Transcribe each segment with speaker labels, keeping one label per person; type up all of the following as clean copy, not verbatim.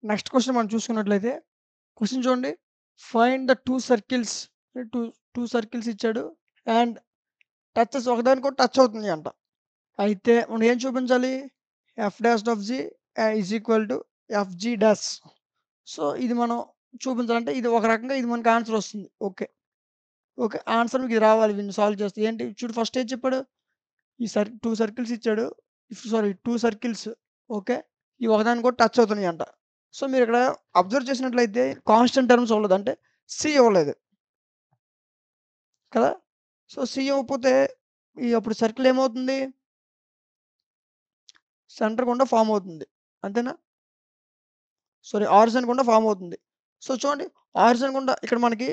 Speaker 1: Next question మనం చూసుకున్నట్లయితే question చూడండి. ఫైండ్ ద 2 సర్కిల్స్ 2, 2 సర్కిల్స్ ఇచ్చాడు. అండ్ టచెస్ ఒకదానికొకటి టచ్ అవుతుంది అంట. అయితే మనం ఏం చూపించాలి? F dash of G is equal to FG dash. So, ఇది మనం చూపించాలంటే ఇది ఒక రకంగా ఇది మనకు ఆన్సర్ వస్తుంది. ఓకే. ఓకే. ఆన్సర్ మీకు ఇది రావాలి దీన్ని సాల్వ్ చేస్తే. ఏంటి చూడు ఫస్ట్ ఏం చెప్పాడు? ఈ 2 సర్కిల్స్ ఇచ్చాడు. Sorry 2 circles okay. ఇవి ఒకదానికొకటి టచ్ అవుతున్నాయంట. సో, మీరిక్కడ అబ్జర్వ్ చేసినట్లయితే కాన్స్టెంట్ టర్మ్స్ ఇవ్వలేదు. అంటే సి ఇవ్వలేదు కదా! సో, సి ఇవ్వకపోతే అప్పుడు సర్కిల్ ఏమవుతుంది? సెంటర్ గుండా ఫార్మ్ అవుతుంది. అంతేనా? సారీ ఆరిజిన్ గుండా ఫార్మ్ అవుతుంది. సో, చూడండి ఆరిజిన్ గుండా ఇక్కడ మనకి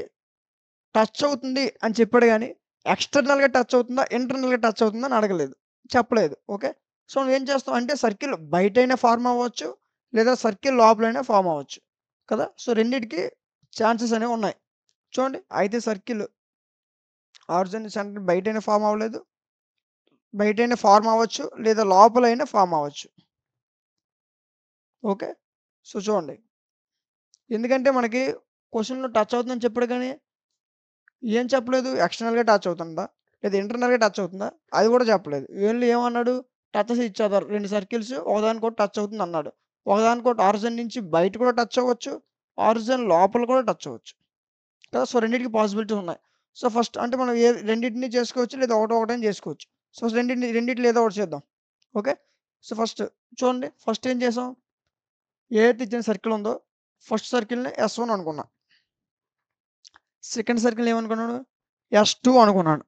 Speaker 1: టచ్ అవుతుంది అని చెప్పాడు గానీ, ఎక్స్‌టర్నల్‌గా టచ్ అవుతుందా? ఇంటర్నల్‌గా టచ్ అవుతుందా? అని అడగలేదు. చెప్పలేదు. ఓకే. సో, నువ్వేం చేస్తావు అంటే సర్కిల్ బయటైనా ఫార్మ్ అవ్వచ్చు. లేదా సర్కిల్ లోపలైనా ఫార్మ్ అవ్వచ్చు. కదా! సో, రెండిటికి ఛాన్సెస్ అనేవి ఉన్నాయి. చూడండి అయితే సర్కిల్ ఆరిజిన్ సెంటర్ బయటైనా ఫార్మ్ అవ్వలేదు. బయటైనా ఫార్మ్ అవ్వచ్చు. లేదా లోపలైనా ఫార్మ్ అవ్వచ్చు. ఓకే. సో, చూడండి. ఎందుకంటే మనకి క్వెషన్‌లో టచ్ అవుతుందని చెప్పాడు కానీ ఏం చెప్పలేదు. ఎక్స్‌టర్నల్‌గా టచ్ అవుతుందా? లేదా ఇంటర్నల్‌గా టచ్ అవుతుందా? అది కూడా చెప్పలేదు. ఓన్లీ ఏమన్నాడు? టచెస్ ఈచ్ అదర్ 2 సర్కిల్స్ ఒకదానికొకటి టచ్ అవుతుందన్నాడు. ఒకదానికొకటి ఆరిజిన్ నుంచి బయట కూడా టచ్ అవ్వచ్చు. ఆరిజిన్ లోపల కూడా టచ్ అవ్వచ్చు. కదా! సో, రెండిటికి పాసిబిలిటీస్ ఉన్నాయి. సో, ఫస్ట్ అంటే మనం రెండిటిని చేసుకోవచ్చు. లేదా ఒకటైనా చేసుకోవచ్చు. సో, రెండిట్లో ఏదో ఒకటి చేద్దాం. ఓకే. సో, ఫస్ట్ చూడండి. ఫస్ట్ ఏం చేసాం? ఏదైతే ఇచ్చిన సర్కిల్ ఉందో ఫస్ట్ సర్కిల్‌ని S1 అనుకున్నా. Second circle ఏమనుకున్నాను? S2 అనుకున్నాను.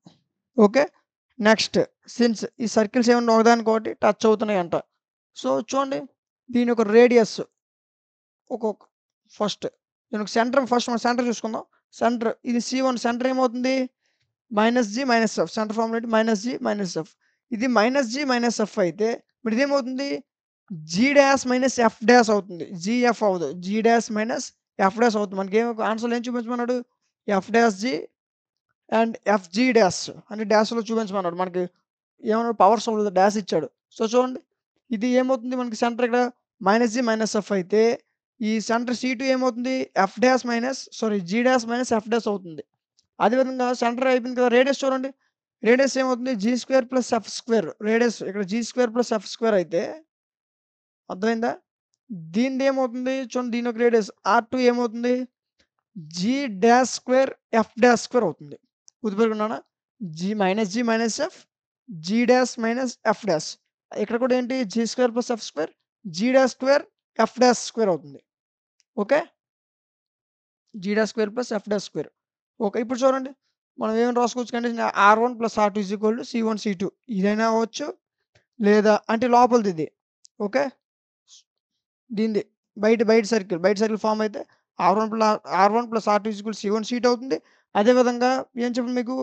Speaker 1: ఓకే. నెక్స్ట్ సిన్స్ ఈ సర్కిల్స్ ఏమన్నా ఒకదానికొకటి టచ్ అవుతున్నాయంట. సో, చూడండి దీని యొక్క రేడియస్ ఒక్కొక్క ఫస్ట్ దీనికి సెంటర్ ఫస్ట్ మనం సెంటర్ చూసుకుందాం. సెంటర్ ఇది C1 సెంటర్ ఏమవుతుంది? -G - F సెంటర్ ఫార్ములా ఏంటి? ఇది -G - F అయితే ఇప్పుడు ఇదేమవుతుంది? G' - F' అవుతుంది. GF అవ్వదు. G' - F' అవుతుంది. మనకేం ఆన్సర్‌లో ఏం చూపించమన్నాడు? F' అండ్ ఎఫ్‌జీ డాష్ అంటే డాష్‌లో చూపించమన్నాడు. మనకి ఏమన్నాడు పవర్స్ ఉండదు డాష్ ఇచ్చాడు. సో, చూడండి ఇది ఏమవుతుంది మనకి సెంటర్ ఇక్కడ -G - F అయితే ఈ సెంటర్ C2 ఏమవుతుంది? G డాష్ - F డాష్ అవుతుంది. అదేవిధంగా సెంటర్ అయిపోయింది కదా! రేడియస్ చూడండి. రేడియస్ ఏమవుతుంది? G² + F² రేడియస్ ఇక్కడ G² + F² అయితే అర్థమైందా? దీనిదేమవుతుంది? చూడండి దీని యొక్క రేడియస్ R2 ఏమవుతుంది? G'²F' అవుతుంది. గుర్తుపెట్టుకున్నారా? G - F G' - F'. ఇక్కడ కూడా ఏంటి G² + F², G'² అవుతుంది. ఓకే. G'² + F'. ఓకే. ఇప్పుడు చూడండి. మనం ఏమని రాసుకోవచ్చు condition R1 + R2 C1 C2 ఇదైనా అవ్వచ్చు. లేదా అంటే లోపలిదిది. ఓకే. దీనిది బయట సర్కిల్ ఫార్మ్ అయితే R1 + R2 C1 C2 అవుతుంది. అదేవిధంగా ఏం చెప్పాను మీకు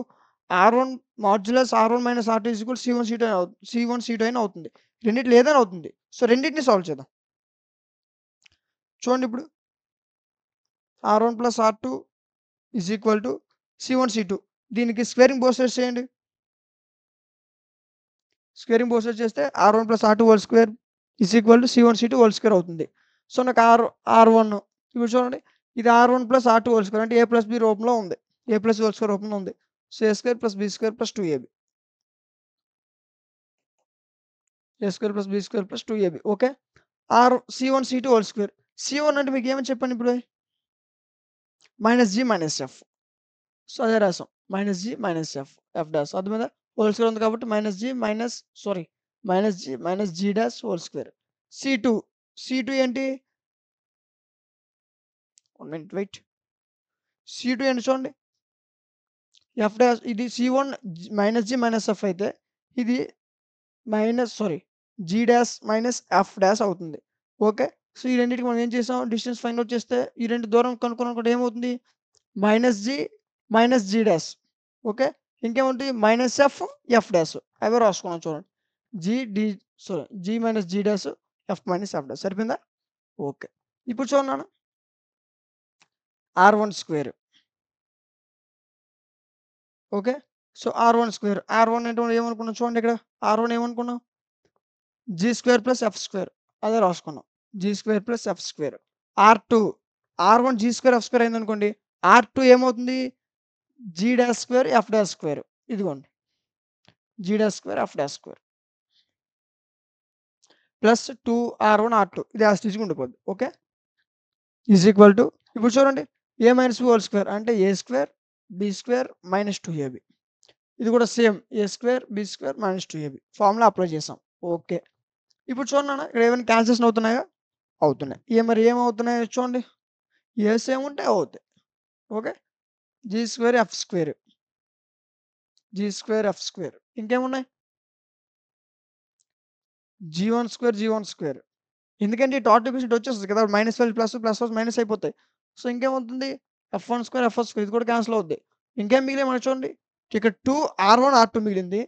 Speaker 1: R1 modulus R1 - R2 C1 C2 అయినా అవుతుంది. రెండిట్లో ఏదైనా అవుతుంది. సో, రెండిటిని సాల్వ్ చేద్దాం. చూడండి ఇప్పుడు R1 + R2 C1 C2 దీనికి స్క్వేరింగ్ బోత్ సైడ్స్ చేయండి. స్క్వేరింగ్ బోత్ సైడ్స్ చేస్తే R1 + R2² C1 C2² అవుతుంది. సో, నాకు R1 ఇప్పుడు చూడండి ఇది R1 + R2² అంటే A+B రూపంలో ఉంది. A+B² రూపంలో ఉంది. So, A² + B² + 2AB. A² + B² + 2AB okay. C1 C2² C1 అంటే మీకేమని చెప్పాను ఇప్పుడు? -G - F. సో, అదే రాసాం. -G - F' అర్థమైందా? హోల్ స్క్వేర్ ఉంది కాబట్టి -G - G' C2 C2 ఏంటి? 1 మినిట్ వెయిట్. C2 ఏంటి చూడండి. ఇది C1 -G - F అయితే ఇది G' - F' అవుతుంది. ఓకే. సో, ఈ రెండిటికి మనం ఏం చేసాం డిస్టెన్స్ ఫైండ్ ఔట్ చేస్తే ఈ రెండు దూరం కనుక్కున్నప్పుడు ఏమవుతుంది? -G - okay. ఇంకేముంటాయి? -F అవే రాసుకున్నాం చూడండి. G D sorry G - G' సరిపోయిందా? ఓకే. ఇప్పుడు చూడండి నాన్న R1² ఓకే. సో, R1 అంటే మనం ఏమనుకున్నాం చూడండి ఇక్కడ R1 ఏమనుకున్నాం? G² + F² అదే రాసుకున్నాం. G² + F². R2 R1 G square F square అయిందనుకోండి. R2 ఏమవుతుంది? G dash square F dash square. ఇదిగోండి. G dash square F dash square. Plus 2R1 R2 ఇది యాజ్ ఇట్ ఈజ్‌గా ఉండిపోద్ది. ఓకే. ఈజ్ ఈక్వల్ టు ఇప్పుడు చూడండి A minus B whole square అంటే A square B square minus 2AB. ఇది కూడా same A square B square minus 2AB formula apply చేసాం. Okay. ఇప్పుడు చూడండి నాన్న ఇక్కడ ఏమైనా క్యాన్సిలేషన్ అవుతున్నాయా? అవుతున్నాయి. మరి ఏమవుతున్నాయో చూడండి. ఏ సేమ్ ఉంటే అవుతాయి. Okay. G square F square. G square F square. ఇంకేమున్నాయి? G1 square G1 square. ఎందుకంటే ఈ టాట్ ఈక్వేషన్ వచ్చేస్తది కదా! Minus value plus, plus value minus అయిపోతాయి. సో ఇంకేమవుతుంది? F1 స్క్వేర్ F1 స్క్వేర్ ఇది కూడా క్యాన్సిల్ అవుద్ది. ఇంకేం మిగిలాయి మనకు చూడండి. ఇక్కడ 2 R1 R2 మిగిలింది.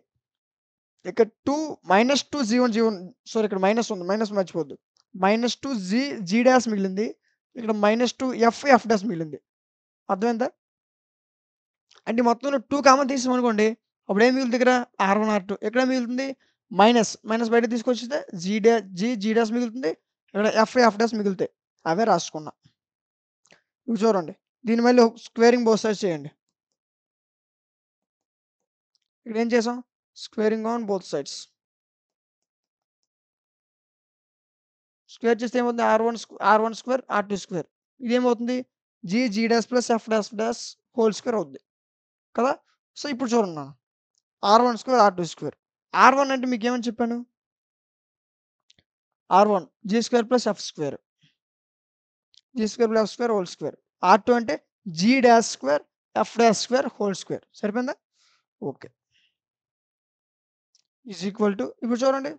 Speaker 1: ఇక్కడ 2 మైనస్ 2 G1 సారీ ఇక్కడ మైనస్ ఉంది. మైనస్ మర్చిపోవద్దు. మైనస్ 2 G డాష్ మిగిలింది. ఇక్కడ మైనస్ 2 F డాష్ మిగిలింది. అర్థమైందా? అంటే మొత్తంలో 2 కామన్ తీసామనుకోండి. అప్పుడు ఏం మిగులుతుంది ఇక్కడ? R1 R2 ఇక్కడ మిగులుతుంది మైనస్. మైనస్ బయటకి తీసుకొచ్చేస్తే G డాష్ మిగులుతుంది. ఇక్కడ F డాష్ మిగులుతాయి. అవే రాసుకున్నా. ఇవి చూడండి. దీన్ని మళ్ళీ స్క్వేరింగ్ బోత్ సైడ్స్ చేయండి. ఇక్కడ ఏం చేసాం? Squaring on both sides. Square చేస్తే ఏమవుతుంది? R1 square R2 square. ఇదేమవుతుంది? G dash plus F dash whole square అవుద్ది. కదా! సో ఇప్పుడు చూడండి నాన్న. R1 square R2 square. R1 అంటే మీకేమని చెప్పాను? R1 G square plus F square. G square plus F square whole square. R2 అంటే G dash square F dash square whole square. సరిపోయిందా? Okay. Is equal to ఇప్పుడు చూడండి.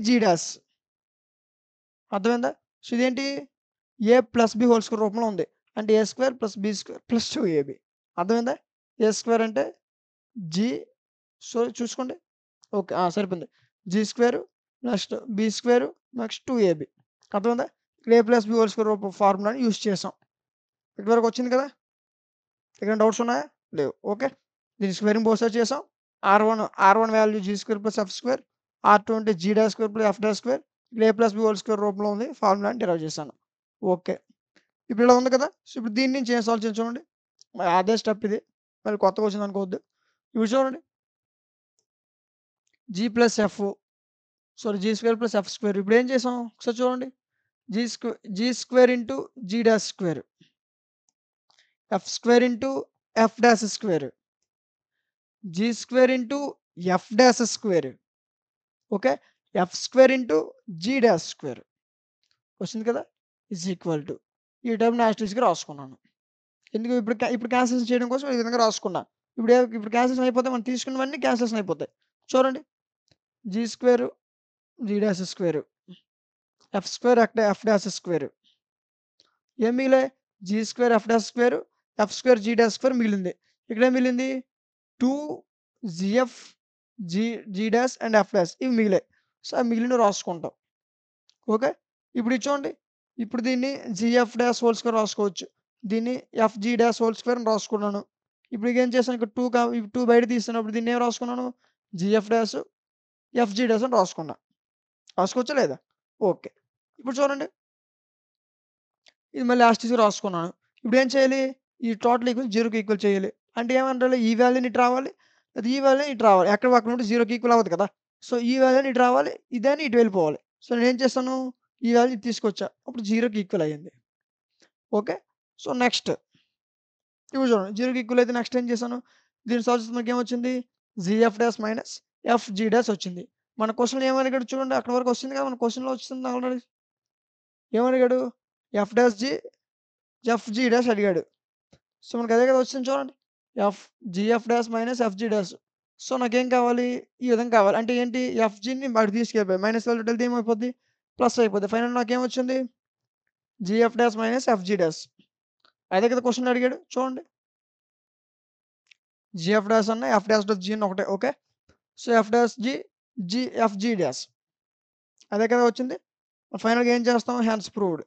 Speaker 1: G dash అర్థమైందా? So ఇదేంటి? A plus B whole square రూపంలో ఉంది. అంటే A square plus B square plus 2AB. అర్థమైందా? A స్క్వేర్ అంటే G సో చూసుకోండి. ఓకే. సరిపోయింది. G square next B square next 2AB. అర్థమైందా? ఇక్కడ A plus B whole square ఫార్ములాని యూజ్ చేసాం. ఇక్కడి వరకు వచ్చింది కదా! ఏమైనా డౌట్స్ ఉన్నాయా? లేవు. ఓకే. దీన్ని స్క్వేరింగ్ బోత్ సైడ్స్ చేసాం. R1 value G square plus F square. R2 అంటే G dash square plus F dash square. ఇక్కడ A plus B whole square రూపంలో ఉంది. ఫార్ములాని డిరైవ్ చేశాను. ఓకే. ఇప్పుడు ఇలా ఉంది కదా! సో ఇప్పుడు దీని నుంచి ఏం సాల్వ్ చేయాలి చూడండి. మరి అదే స్టెప్ ఇది. మళ్ళీ కొత్తగా వచ్చింది అనుకోవద్దు. ఇప్పుడు చూడండి. G plus F sorry G square plus F square. ఇప్పుడు ఏం చేసాం? ఒకసారి చూడండి. G square into G dash square. F square into F dash square. G square into F dash square. Okay. F square into G dash square. వచ్చింది కదా! Is equal to ఈ టర్మ్‌ని as it ఈజ్‌గా రాసుకున్నాను. ఎందుకు ఇప్పుడు క్యాన్సిలేషన్ చేయడం కోసం ఈ విధంగా రాసుకున్నా. ఇప్పుడు క్యాన్సిలేషన్ అయిపోతే మనం తీసుకున్నవన్నీ క్యాన్సిలేషన్ అయిపోతాయి. చూడండి. G square G dash square. F square F dash square. ఏం మిగిలాయి? G square F dash square F square G dash square మిగిలింది. ఇక్కడేం మిగిలింది? 2 GF G dash and F dash ఇవి మిగిలాయి. సో అవి మిగిలినవి రాసుకుంటాం. ఓకే. ఇప్పుడు ఇది చూడండి. ఇప్పుడు దీన్ని GF డాష్ హోల్ స్క్వేర్ రాసుకోవచ్చు. దీన్ని FG డాష్ హోల్ స్క్వేర్ అని రాసుకున్నాను. ఇప్పుడు ఏం చేశాను? ఇక్కడ 2 బయట తీస్తున్నప్పుడు దీన్ని ఏం రాసుకున్నాను? GF డాష్ FG డాష్ అని రాసుకున్నా. రాసుకోవచ్చా లేదా? ఓకే. ఇప్పుడు చూడండి. ఇది మళ్ళీ యాజ్ ఇట్ ఈజ్‌గా రాసుకున్నాను. ఇప్పుడు ఏం చేయాలి? ఈ టోటల్ ఈక్వల్ 0కి ఈక్వల్ చేయాలి. అంటే ఏమనాలి? ఈ వాల్యూని ఇటు రావాలి. అది ఈ వాల్యూని ఇటు రావాలి. ఎక్కడ పక్కన ఉంటే 0కి ఈక్వల్ అవ్వదు కదా! సో ఈ వాల్యూని ఇటు రావాలి. ఇదేని ఇటు వెళ్ళిపోవాలి. సో నేనేం చేస్తాను? ఈ వాల్యూ ఇటు తీసుకొచ్చా. అప్పుడు 0కి ఈక్వల్ అయ్యింది. ఓకే. సో నెక్స్ట్ ఇప్పుడు చూడండి. 0కి ఈక్వల్ అయితే నెక్స్ట్ ఏం చేశాను? దీన్ని సాల్వ్ చేస్తే మనకేమొచ్చింది? GF dash minus FG dash వచ్చింది. మన క్వెషన్‌లో ఏమని అడిగాడు చూడండి. అక్కడి వరకు వచ్చింది కదా! మన క్వెషన్‌లో వచ్చింది ఆల్రెడీ. ఏమని అడిగాడు? F dash G FG dash అడిగాడు. సో మనకు అదే కదా వచ్చింది చూడండి. GF dash minus FG dash. So నాకేం కావాలి? ఈ విధంగా కావాలి. అంటే ఏంటి? FGని అటు తీసుకెళ్ళిపోయి మైనస్ వాల్యూ వెళ్తే ఏమైపోద్ది? ప్లస్ అయిపోద్ది. ఫైనల్ నాకేమొచ్చింది? GF dash minus FG dash. అదే కదా క్వెషన్‌లో అడిగాడు. చూడండి. GF డాష్ అన్న F డాష్ G అన్న ఒకటే. Okay. So F dash FG dash. అదే కదా వచ్చింది. ఫైనల్‌గా ఏం చేస్తాం? Hence proved.